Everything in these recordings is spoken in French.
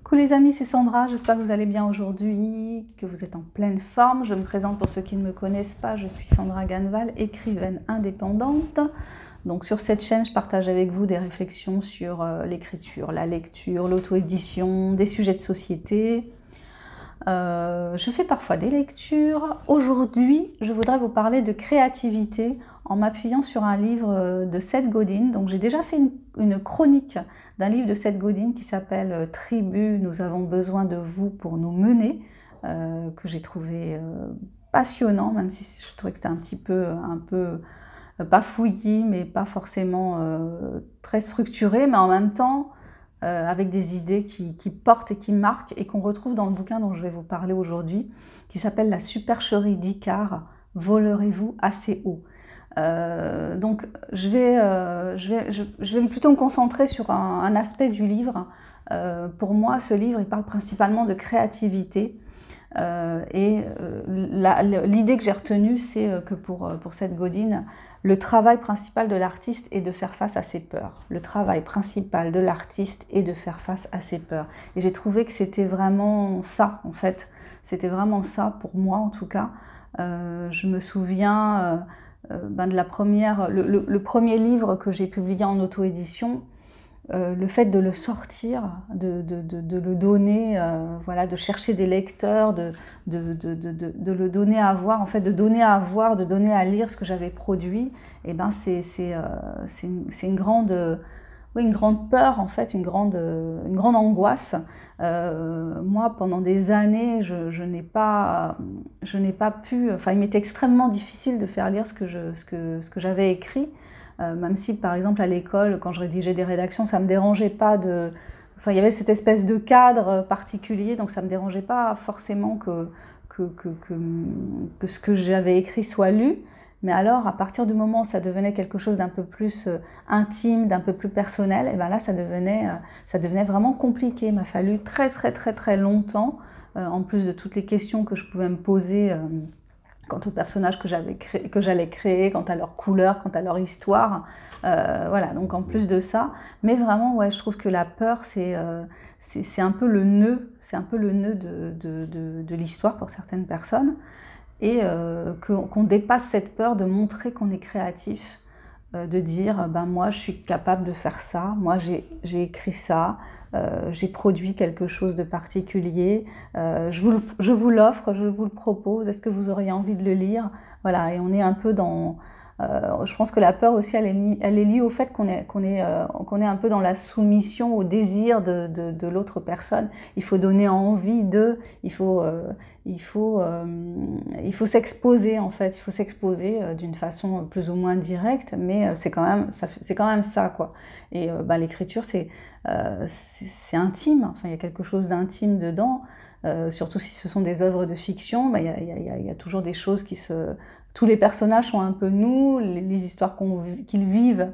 Coucou les amis, c'est Sandra, j'espère que vous allez bien aujourd'hui, que vous êtes en pleine forme. Je me présente pour ceux qui ne me connaissent pas, je suis Sandra Ganneval, écrivaine indépendante. Donc sur cette chaîne, je partage avec vous des réflexions sur l'écriture, la lecture, l'auto-édition, des sujets de société. Je fais parfois des lectures. Aujourd'hui, je voudrais vous parler de créativité en m'appuyant sur un livre de Seth Godin. Donc j'ai déjà fait une chronique d'un livre de Seth Godin qui s'appelle Tribu, nous avons besoin de vous pour nous mener, que j'ai trouvé passionnant, même si je trouvais que c'était un peu pas fouillis, mais pas forcément très structuré, mais en même temps avec des idées qui portent et qui marquent et qu'on retrouve dans le bouquin dont je vais vous parler aujourd'hui, qui s'appelle La supercherie d'Icare, volerez-vous assez haut? Donc je vais plutôt me concentrer sur un aspect du livre. Pour moi, ce livre, il parle principalement de créativité. L'idée que j'ai retenue, c'est que pour Seth Godin, le travail principal de l'artiste est de faire face à ses peurs. Le travail principal de l'artiste est de faire face à ses peurs. Et j'ai trouvé que c'était vraiment ça, en fait. C'était vraiment ça, pour moi en tout cas. Je me souviens de le premier livre que j'ai publié en auto-édition. Le fait de le sortir, de le donner, voilà, de chercher des lecteurs, de le donner à voir, en fait, de donner à voir, de donner à lire ce que j'avais produit, et ben c'est une grande peur, en fait, une grande angoisse. Moi, pendant des années, je n'ai pas pu, enfin, il m'était extrêmement difficile de faire lire ce que j'avais écrit. Même si, par exemple, à l'école, quand je rédigeais des rédactions, ça ne me dérangeait pas de... Enfin, il y avait cette espèce de cadre particulier, donc ça ne me dérangeait pas forcément que ce que j'avais écrit soit lu. Mais alors, à partir du moment où ça devenait quelque chose d'un peu plus intime, d'un peu plus personnel, et ben là, ça devenait vraiment compliqué. Il m'a fallu très longtemps, en plus de toutes les questions que je pouvais me poser quant aux personnages que j'allais créer, quant à leur couleur, quant à leur histoire. Voilà, donc en plus de ça. Mais vraiment, ouais, je trouve que la peur, c'est un peu le nœud, de l'histoire pour certaines personnes. Et qu'on dépasse cette peur de montrer qu'on est créatif, de dire ben moi je suis capable de faire ça, moi j'ai écrit ça, j'ai produit quelque chose de particulier, je vous l'offre, je vous le propose, est-ce que vous auriez envie de le lire? Voilà, et on est un peu dans... je pense que la peur aussi, elle est liée au fait qu'on est un peu dans la soumission au désir de l'autre personne. Il faut donner envie d'eux, il faut s'exposer, en fait, il faut s'exposer d'une façon plus ou moins directe, mais c'est quand même ça, quoi. Et l'écriture, c'est intime, enfin, il y a quelque chose d'intime dedans, surtout si ce sont des œuvres de fiction, il y a toujours des choses qui se... Tous les personnages sont un peu nous, les histoires qu'ils vivent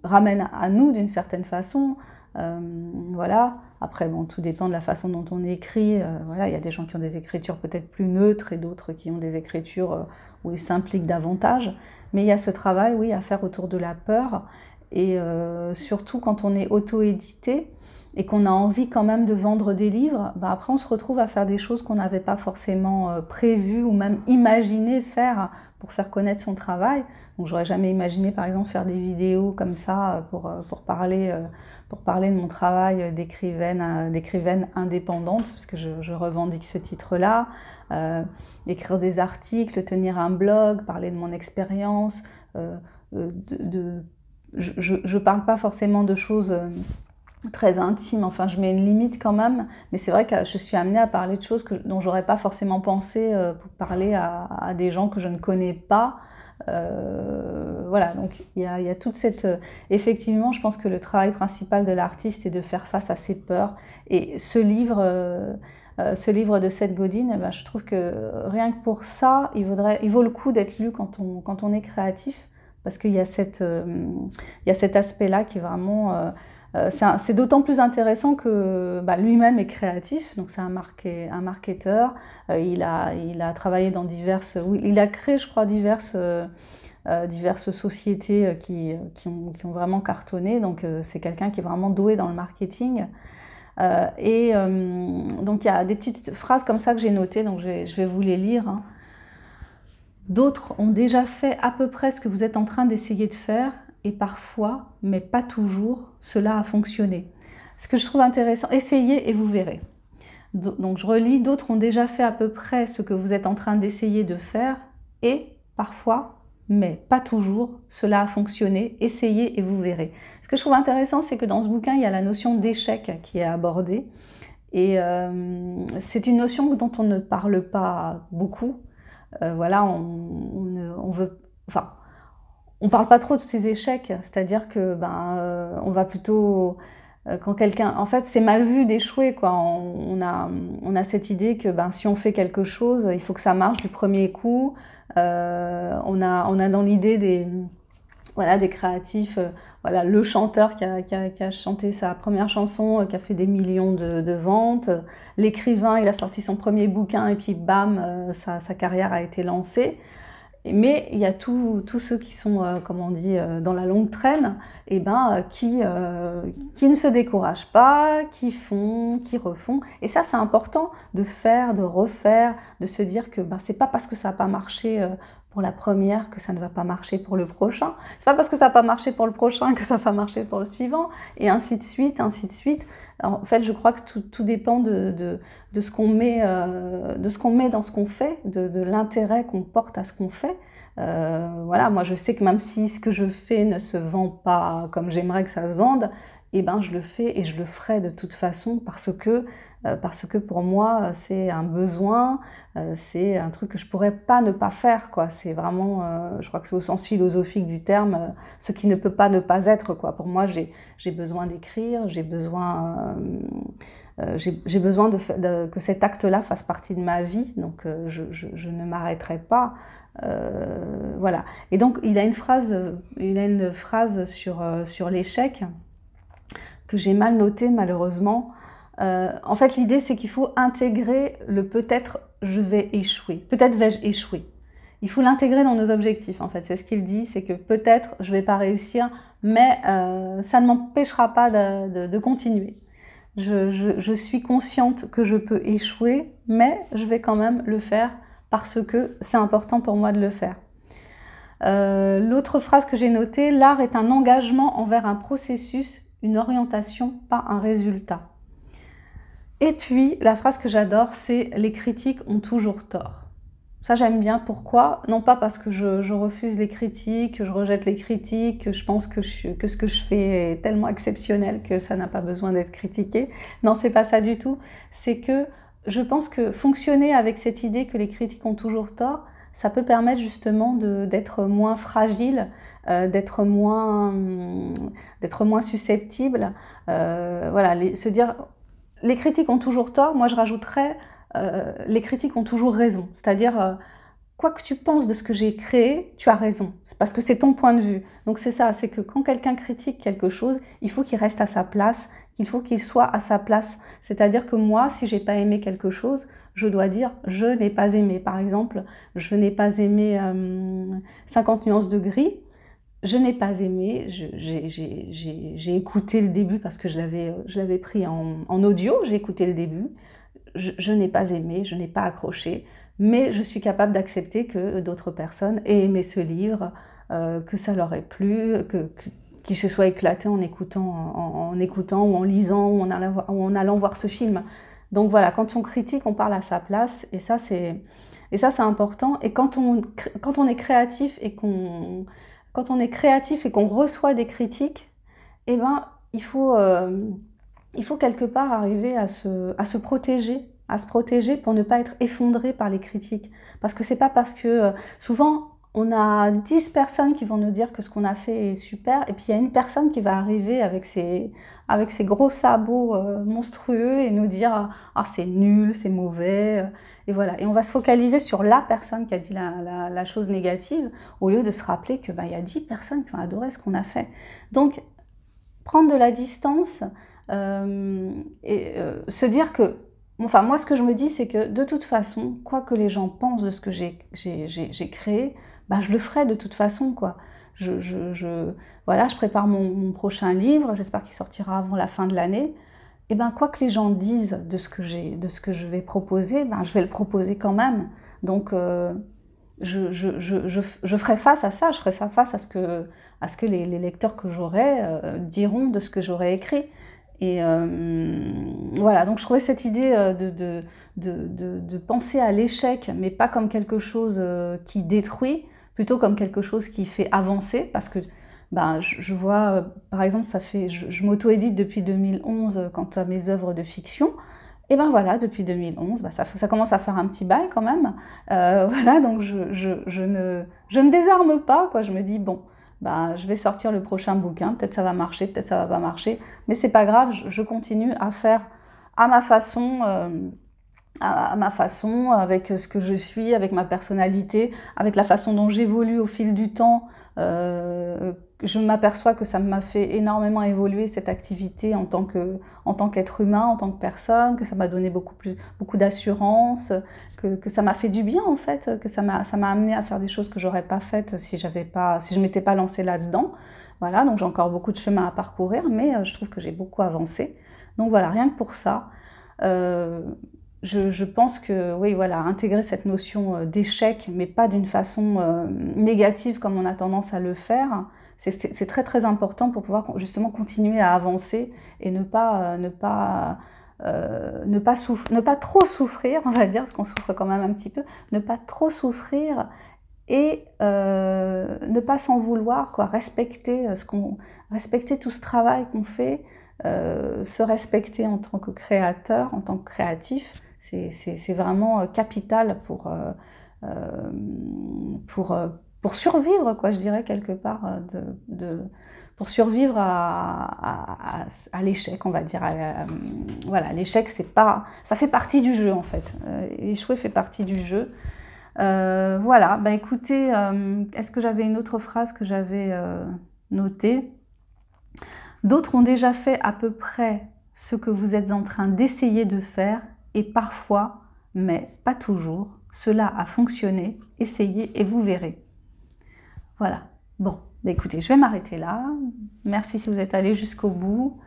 ramènent à nous d'une certaine façon. Voilà. Après, bon, tout dépend de la façon dont on écrit. Voilà, il y a des gens qui ont des écritures peut-être plus neutres et d'autres qui ont des écritures où ils s'impliquent davantage. Mais il y a ce travail, oui, à faire autour de la peur. Et surtout quand on est auto-édité et qu'on a envie quand même de vendre des livres, ben après on se retrouve à faire des choses qu'on n'avait pas forcément prévues ou même imaginé faire pour faire connaître son travail. Donc j'aurais jamais imaginé par exemple faire des vidéos comme ça pour parler de mon travail d'écrivaine indépendante, parce que je revendique ce titre-là, écrire des articles, tenir un blog, parler de mon expérience. Je parle pas forcément de choses très intimes, enfin je mets une limite quand même, mais c'est vrai que je suis amenée à parler de choses dont j'aurais pas forcément pensé pour parler à des gens que je ne connais pas. Voilà, donc il y a toute cette... effectivement, je pense que le travail principal de l'artiste est de faire face à ses peurs. Et ce livre de Seth Godin, eh ben, je trouve que rien que pour ça, il vaut le coup d'être lu quand on est créatif, parce qu'il y a cet aspect-là qui est vraiment... c'est d'autant plus intéressant que lui-même est créatif, donc c'est un marketeur. Il a travaillé dans il a créé, je crois, diverses diverses sociétés qui ont vraiment cartonné. Donc c'est quelqu'un qui est vraiment doué dans le marketing. Donc il y a des petites phrases comme ça que j'ai notées, donc je vais vous les lire. Hein. D'autres ont déjà fait à peu près ce que vous êtes en train d'essayer de faire, et parfois, mais pas toujours, cela a fonctionné. Ce que je trouve intéressant, essayez et vous verrez. Donc je relis, d'autres ont déjà fait à peu près ce que vous êtes en train d'essayer de faire, et parfois, mais pas toujours, cela a fonctionné, essayez et vous verrez. Ce que je trouve intéressant, c'est que dans ce bouquin, il y a la notion d'échec qui est abordée, et c'est une notion dont on ne parle pas beaucoup. Voilà, on parle pas trop de ces échecs, c'est-à-dire que on va plutôt quand quelqu'un, en fait, c'est mal vu d'échouer, quoi. On a cette idée que si on fait quelque chose, il faut que ça marche du premier coup. On a dans l'idée des créatifs, voilà, le chanteur qui a chanté sa première chanson, qui a fait des millions de ventes, l'écrivain, il a sorti son premier bouquin et puis bam, sa carrière a été lancée. Mais il y a tous ceux qui sont, comme on dit, dans la longue traîne, qui ne se découragent pas, qui font, qui refont. Et ça, c'est important de faire, de refaire, de se dire que c'est pas parce que ça n'a pas marché pour la première que ça ne va pas marcher pour le prochain. C'est pas parce que ça n'a pas marché pour le prochain que ça va marcher pour le suivant. Et ainsi de suite, ainsi de suite. Alors, en fait, je crois que tout dépend de ce qu'on met, dans ce qu'on fait, de l'intérêt qu'on porte à ce qu'on fait. Voilà, moi je sais que même si ce que je fais ne se vend pas comme j'aimerais que ça se vende, je le fais et je le ferai de toute façon parce que pour moi c'est un besoin, c'est un truc que je pourrais pas ne pas faire, quoi. C'est vraiment, je crois que c'est au sens philosophique du terme, ce qui ne peut pas ne pas être, quoi. Pour moi j'ai besoin d'écrire, j'ai besoin que cet acte-là fasse partie de ma vie, donc je ne m'arrêterai pas. Voilà. Et donc il a une phrase sur l'échec que j'ai mal notée malheureusement. En fait, l'idée c'est qu'il faut intégrer le peut-être je vais échouer, peut-être vais-je échouer. Il faut l'intégrer dans nos objectifs, en fait. C'est ce qu'il dit, c'est que peut-être je vais pas réussir, mais ça ne m'empêchera pas de continuer. Je suis consciente que je peux échouer, mais je vais quand même le faire parce que c'est important pour moi de le faire. L'autre phrase que j'ai notée, l'art est un engagement envers un processus, une orientation, pas un résultat. Et puis, la phrase que j'adore, c'est « les critiques ont toujours tort ». Ça, j'aime bien. Pourquoi? Non pas parce que je refuse les critiques, que je rejette les critiques, que je pense que ce que je fais est tellement exceptionnel que ça n'a pas besoin d'être critiqué. Non, c'est pas ça du tout. C'est que je pense que fonctionner avec cette idée que les critiques ont toujours tort, ça peut permettre justement d'être moins fragile, d'être moins susceptible. Voilà, se dire les critiques ont toujours tort. Moi, je rajouterais les critiques ont toujours raison. C'est-à-dire quoi que tu penses de ce que j'ai créé, tu as raison. C'est parce que c'est ton point de vue. Donc c'est ça, c'est que quand quelqu'un critique quelque chose, il faut qu'il reste à sa place, qu'il faut qu'il soit à sa place. C'est-à-dire que moi, si j'ai pas aimé quelque chose, je dois dire « je n'ai pas aimé ». Par exemple, je n'ai pas aimé 50 nuances de gris. Je n'ai pas aimé, j'ai écouté le début parce que je l'avais pris en audio, j'ai écouté le début. Je n'ai pas aimé, je n'ai pas accroché, mais je suis capable d'accepter que d'autres personnes aient aimé ce livre, que ça leur ait plu, qu'ils se soient éclatés en écoutant ou en lisant ou en allant voir ce film. Donc voilà, quand on critique, on parle à sa place, et ça c'est important. Et quand on est créatif et qu'on reçoit des critiques, il faut quelque part arriver à se protéger pour ne pas être effondré par les critiques. Parce que c'est pas parce que souvent on a 10 personnes qui vont nous dire que ce qu'on a fait est super, et puis il y a une personne qui va arriver avec ses gros sabots monstrueux et nous dire « Ah, c'est nul, c'est mauvais ». Et voilà, et on va se focaliser sur la personne qui a dit la chose négative, au lieu de se rappeler que y a 10 personnes qui ont adoré ce qu'on a fait. Donc, prendre de la distance se dire que, enfin moi ce que je me dis c'est que de toute façon, quoi que les gens pensent de ce que j'ai créé, ben, je le ferai de toute façon, quoi. Voilà, je prépare mon prochain livre, j'espère qu'il sortira avant la fin de l'année. Et ben, quoi que les gens disent de ce que je vais proposer, ben, je vais le proposer quand même. Donc, je ferai face à ça, je ferai ça face à ce que les lecteurs que j'aurai diront de ce que j'aurai écrit. Et voilà, donc je trouvais cette idée de penser à l'échec, mais pas comme quelque chose qui détruit, plutôt comme quelque chose qui fait avancer, parce que ben, je vois, par exemple, je m'auto-édite depuis 2011 quant à mes œuvres de fiction. Et ben voilà, depuis 2011, ben ça commence à faire un petit bail quand même. Voilà, donc je ne désarme pas, quoi. Je me dis, bon, ben, je vais sortir le prochain bouquin, peut-être ça va marcher, peut-être ça va pas marcher, mais c'est pas grave, je continue à faire à ma façon, avec ce que je suis, avec ma personnalité, avec la façon dont j'évolue au fil du temps. Je m'aperçois que ça m'a fait énormément évoluer cette activité en tant qu'être humain, en tant que personne, que ça m'a donné beaucoup d'assurance, que ça m'a fait du bien en fait, que ça m'a amené à faire des choses que j'aurais pas faites si je m'étais pas lancée là-dedans. Voilà, donc j'ai encore beaucoup de chemin à parcourir, mais je trouve que j'ai beaucoup avancé. Donc voilà, rien que pour ça. Je pense que, oui, voilà, intégrer cette notion d'échec, mais pas d'une façon négative comme on a tendance à le faire, c'est très très important pour pouvoir justement continuer à avancer et ne pas trop souffrir, on va dire, parce qu'on souffre quand même un petit peu, ne pas trop souffrir et ne pas s'en vouloir, quoi, respecter tout ce travail qu'on fait, se respecter en tant que créateur, en tant que créatif. C'est vraiment capital pour survivre, quoi, je dirais, quelque part, pour survivre à l'échec, on va dire. Voilà, l'échec, ça fait partie du jeu, en fait. Échouer fait partie du jeu. Voilà, bah écoutez, est-ce que j'avais une autre phrase que j'avais notée? D'autres ont déjà fait à peu près ce que vous êtes en train d'essayer de faire, et parfois, mais pas toujours, cela a fonctionné. Essayez et vous verrez. Voilà. Bon, bah écoutez, je vais m'arrêter là. Merci si vous êtes allés jusqu'au bout.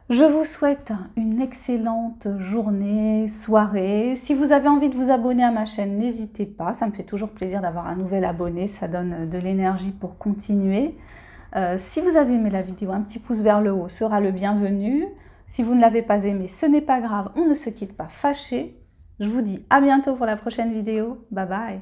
Je vous souhaite une excellente journée, soirée. Si vous avez envie de vous abonner à ma chaîne, n'hésitez pas. Ça me fait toujours plaisir d'avoir un nouvel abonné. Ça donne de l'énergie pour continuer. Si vous avez aimé la vidéo, un petit pouce vers le haut sera le bienvenu. Si vous ne l'avez pas aimé, ce n'est pas grave, on ne se quitte pas fâché. Je vous dis à bientôt pour la prochaine vidéo. Bye bye.